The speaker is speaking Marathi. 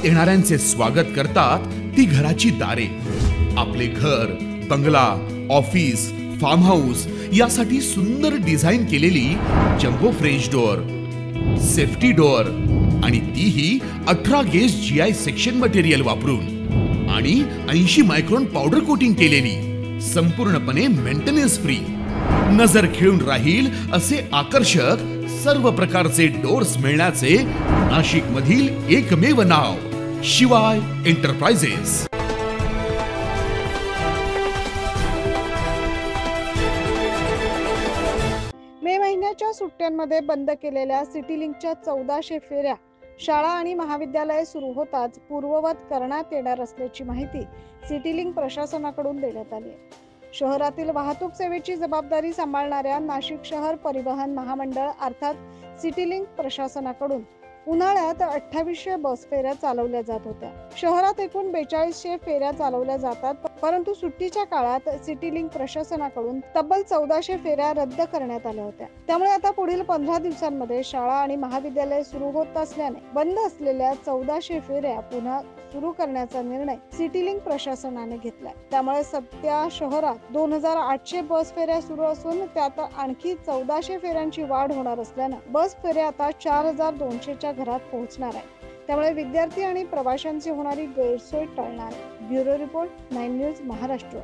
येणाऱ्यांचे स्वागत करतात ती घराची दारे। आपले घर, बंगला, ऑफिस, फार्म हाऊस यासाठी सुंदर डिझाईन केलेली jumbo French door, safety door आणि तीही 18 गेज GI सेक्शन मटेरियल वापरून आणि 80 मायक्रॉन पावडर कोटिंग केलेली, संपूर्णपणे मेंटेनन्स फ्री, नजर खिळून राहील असे आकर्षक सर्व प्रकारचे डोर्स मिळण्याचे नाशिक मधील एकमेव नाव शिवाय एंटरप्राइजेस। मे महिन्याच्या सुट्ट्यांमध्ये बंद केलेल्या सिटी लिंकच्या 1400 फेऱ्या शाळा आणि महाविद्यालये सुरू होताच पूर्ववत करण्यात येणार असल्याची माहिती सिटी लिंक प्रशासनाकडून देण्यात आली आहे। शहरातील वाहतूक सेवेची जबाबदारी सांभाळणाऱ्या नाशिक शहर परिवहन महामंडळ अर्थात सिटी लिंक प्रशासनाकडून उन्हाळ्यात 2800 बस फेऱ्या चालवल्या जात होत्या। शहरात एकूण 4200 फेऱ्या चालवल्या जातात, परंतु सुट्टीच्या काळात सिटी लिंक प्रशासनाकडून तब्बल 1400 फेऱ्या रद्द करण्यात आल्या होत्या। त्यामुळे आता पुढील 15 दिवसांमध्ये शाळा आणि महाविद्यालय सुरू होत असल्याने बंद असलेल्या 1400 फेऱ्या पुन्हा सुरू करण्याचा निर्णय सिटी लिंक प्रशासनाने घेतलाय। त्यामुळे सध्या शहरात 2800 बस फेऱ्या सुरू असून त्यात आणखी 1400 फेऱ्यांची वाढ होणार असल्याने बस फेऱ्या आता 4200च्या घरात पोहोचणार आहे। त्यामुळे विद्यार्थी आणि प्रवाशांची होणारी गैरसोय टळणार। Bureau report 9 news Maharashtra.